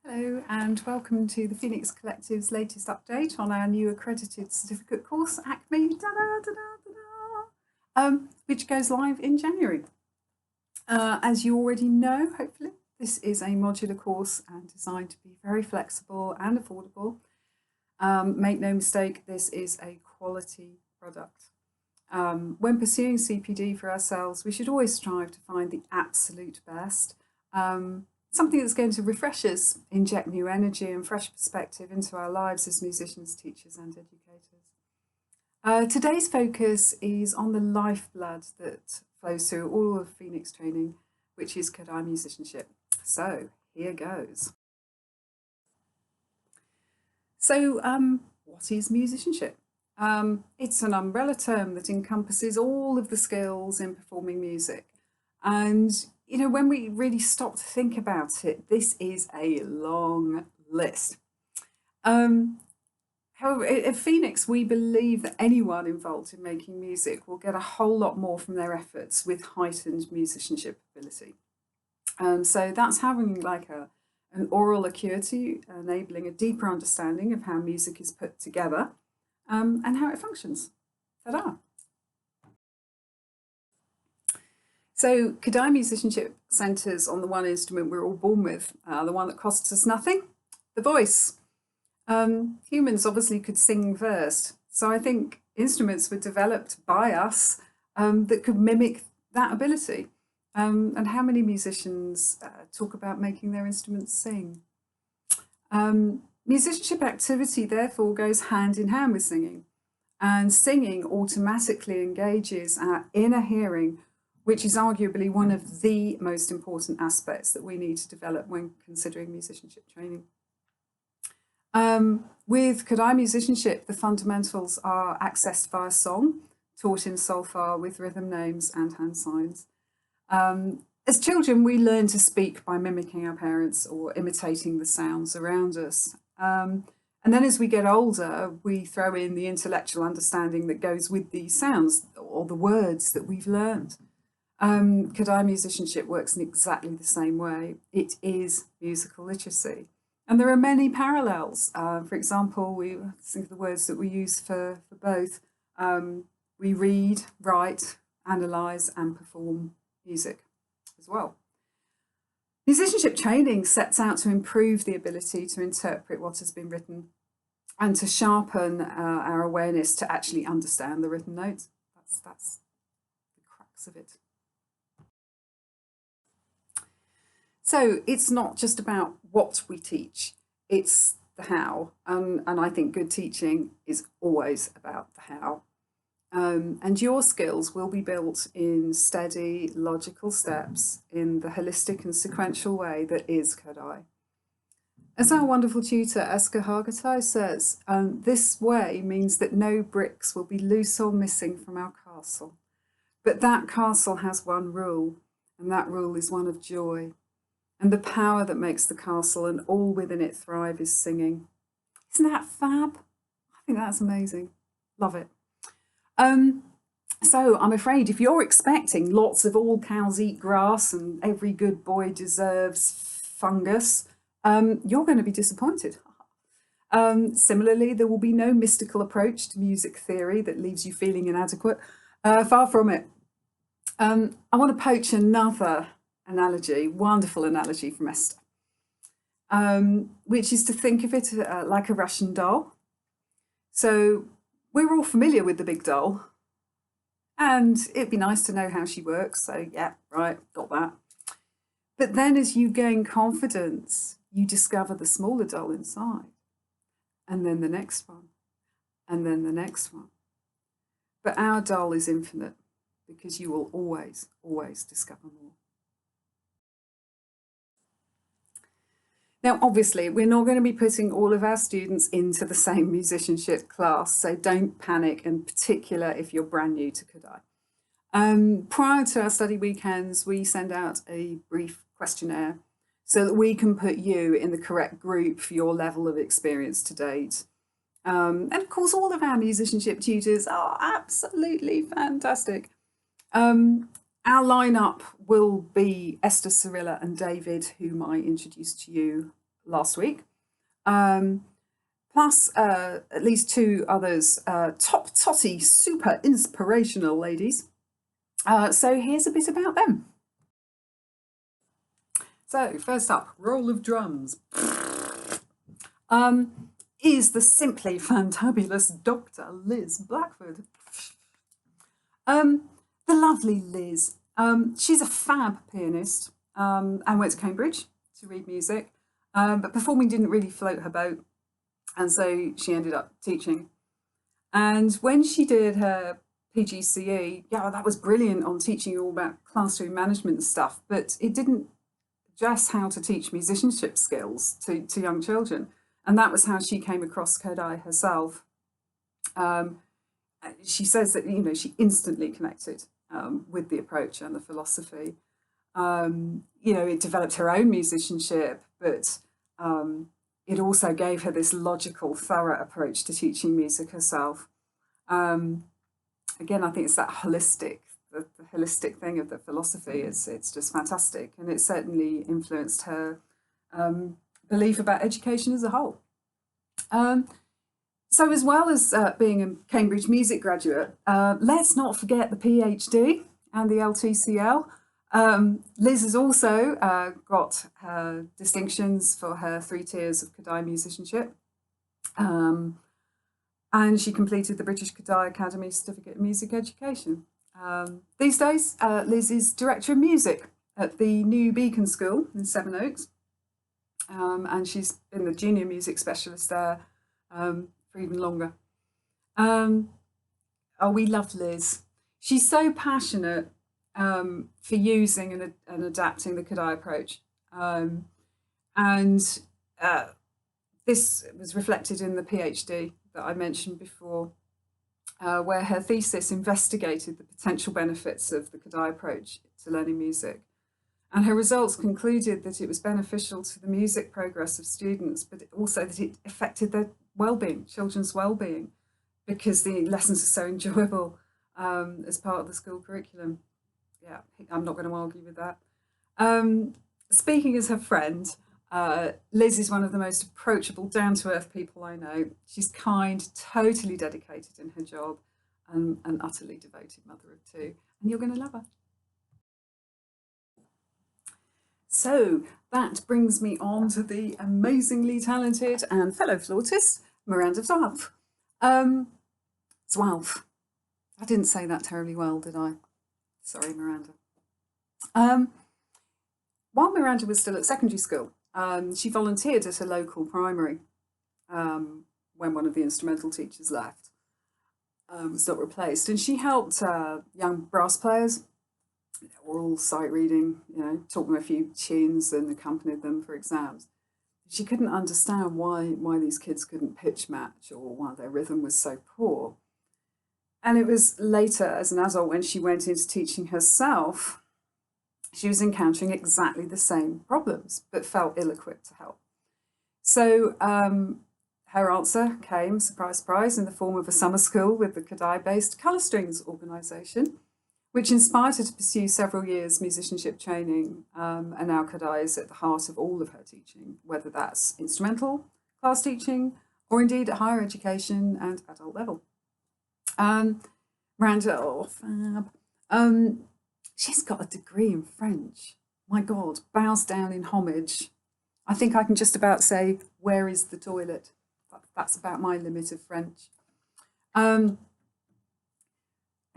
Hello and welcome to the Phoenix Collective's latest update on our new Accredited Certificate course, ACKME, which goes live in January. As you already know, hopefully, this is a modular course and designed to be very flexible and affordable. Make no mistake, this is a quality product. When pursuing CPD for ourselves, we should always strive to find the absolute best. Something that's going to refresh us, inject new energy and fresh perspective into our lives as musicians, teachers and educators. Today's focus is on the lifeblood that flows through all of Phoenix training, which is Kodály Musicianship. So here goes. So what is musicianship? It's an umbrella term that encompasses all of the skills in performing music. And you know, when we really stop to think about it, this is a long list. However, at Phoenix, we believe that anyone involved in making music will get a whole lot more from their efforts with heightened musicianship ability. So that's having like an oral acuity, enabling a deeper understanding of how music is put together and how it functions. Ta-da! So Kodály Musicianship centres on the one instrument we're all born with, the one that costs us nothing, the voice. Humans obviously could sing first, so I think instruments were developed by us that could mimic that ability. And how many musicians talk about making their instruments sing? Musicianship activity therefore goes hand in hand with singing, and singing automatically engages our inner hearing, which is arguably one of the most important aspects that we need to develop when considering musicianship training. With Kodály Musicianship, the fundamentals are accessed via song, taught in solfa with rhythm names and hand signs. As children, we learn to speak by mimicking our parents or imitating the sounds around us. And then as we get older, we throw in the intellectual understanding that goes with these sounds or the words that we've learned. Kodály Musicianship works in exactly the same way. It is musical literacy. And there are many parallels. For example, we think of the words that we use for both. We read, write, analyse and perform music as well. Musicianship training sets out to improve the ability to interpret what has been written and to sharpen our awareness to actually understand the written notes. That's the crux of it. So it's not just about what we teach, it's the how. And I think good teaching is always about the how. And your skills will be built in steady, logical steps in the holistic and sequential way that is Kodály. As our wonderful tutor, Eska Hargatai says, this way means that no bricks will be loose or missing from our castle. But that castle has one rule, and that rule is one of joy. And the power that makes the castle and all within it thrive is singing. Isn't that fab? I think that's amazing. Love it. So I'm afraid if you're expecting lots of all cows eat grass and every good boy deserves fungus, you're going to be disappointed. Similarly, there will be no mystical approach to music theory that leaves you feeling inadequate. Far from it. I want to poach another analogy, wonderful analogy from Esther, which is to think of it like a Russian doll. So we're all familiar with the big doll, and it'd be nice to know how she works. So yeah, right, got that. But then as you gain confidence, you discover the smaller doll inside, and then the next one, and then the next one. But our doll is infinite because you will always, always discover more. Now, obviously, we're not going to be putting all of our students into the same musicianship class, so don't panic, in particular if you're brand new to Kodály. Prior to our study weekends, we send out a brief questionnaire so that we can put you in the correct group for your level of experience to date. And of course, all of our musicianship tutors are absolutely fantastic. Our lineup will be Esther, Cyrilla and David, whom I introduced to you last week. Plus at least 2 others, top totty, super inspirational ladies. So here's a bit about them. So first up, roll of drums, is the simply fantabulous Dr. Liz Blackford. The lovely Liz. She's a fab pianist and went to Cambridge to read music, but performing didn't really float her boat, and so she ended up teaching. And when she did her PGCE, yeah, that was brilliant on teaching you all about classroom management and stuff, but it didn't address how to teach musicianship skills to young children. And that was how she came across Kodály herself. She says that, you know, she instantly connected with the approach and the philosophy. You know, it developed her own musicianship, but it also gave her this logical, thorough approach to teaching music herself. Again, I think it's that holistic, the holistic thing of the philosophy. It's just fantastic, and it certainly influenced her belief about education as a whole. So as well as being a Cambridge music graduate, let's not forget the PhD and the LTCL. Liz has also got her distinctions for her 3 tiers of Kodály musicianship. And she completed the British Kodály Academy Certificate in Music Education. These days, Liz is Director of Music at the New Beacon School in Sevenoaks. And she's been the Junior Music Specialist there for even longer. Oh, we love Liz. She's so passionate for using and adapting the Kodály approach. And this was reflected in the PhD that I mentioned before, where her thesis investigated the potential benefits of the Kodály approach to learning music. And her results concluded that it was beneficial to the music progress of students, but also that it affected their well-being, children's well-being, because the lessons are so enjoyable as part of the school curriculum. Yeah, I'm not going to argue with that. Speaking as her friend, Liz is one of the most approachable, down-to-earth people I know. She's kind, totally dedicated in her job, and an utterly devoted mother of 2. And you're going to love her. So that brings me on to the amazingly talented and fellow flautist, Miranda Zwalf. Zwalf. I didn't say that terribly well, did I? Sorry, Miranda. While Miranda was still at secondary school, she volunteered at a local primary when one of the instrumental teachers left, was not replaced. And she helped young brass players, oral sight reading, you know, taught them a few tunes and accompanied them for exams. She couldn't understand why these kids couldn't pitch match or why their rhythm was so poor. And it was later, as an adult, when she went into teaching herself, she was encountering exactly the same problems, but felt ill-equipped to help. So her answer came, surprise, surprise, in the form of a summer school with the Kodály-based Colour Strings organisation, which inspired her to pursue several years musicianship training, and now Kodály is at the heart of all of her teaching, whether that's instrumental class teaching or indeed at higher education and adult level. Miranda, oh, fab. She's got a degree in French. My God, bows down in homage. I think I can just about say, where is the toilet? That's about my limit of French. In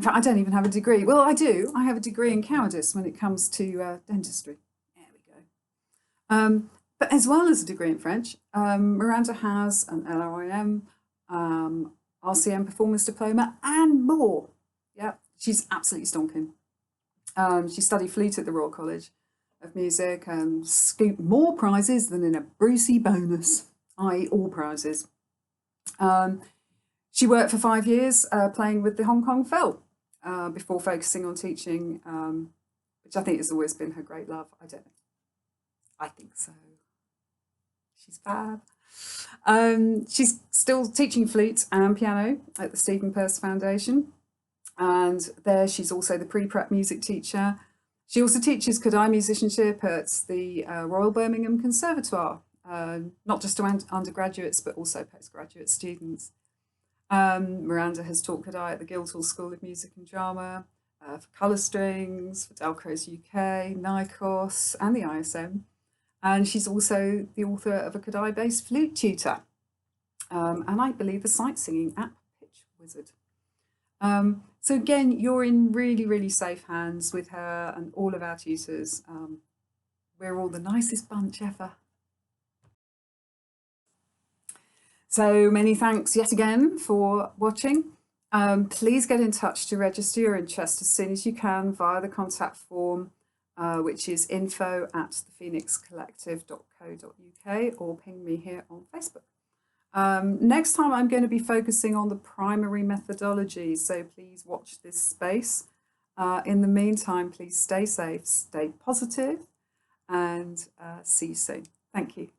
fact, I don't even have a degree. Well, I do. I have a degree in cowardice when it comes to dentistry. There we go. But as well as a degree in French, Miranda has an LRIM, RCM performance diploma, and more. Yeah, she's absolutely stonking. She studied flute at the Royal College of Music and scooped more prizes than in a Brucey bonus, i.e. all prizes. She worked for 5 years playing with the Hong Kong Phil before focusing on teaching, which I think has always been her great love. I don't know. I think so. She's fab. She's still teaching flute and piano at the Stephen Peirce Foundation. And there she's also the pre-prep music teacher. She also teaches Kodály musicianship at the Royal Birmingham Conservatoire not just to undergraduates, but also postgraduate students. Miranda has taught Kodály at the Guildhall School of Music and Drama, for Colour Strings, for Delcro's UK, NICOS, and the ISM. And she's also the author of a Kodály-based flute tutor, and I believe a sight-singing app, Pitch Wizard. So again, you're in really, really safe hands with her and all of our tutors. We're all the nicest bunch ever. So many thanks yet again for watching. Please get in touch to register your interest as soon as you can via the contact form, which is info@thephoenixcollective.co.uk, or ping me here on Facebook. Next time I'm going to be focusing on the primary methodology, so please watch this space. In the meantime, please stay safe, stay positive, and see you soon. Thank you.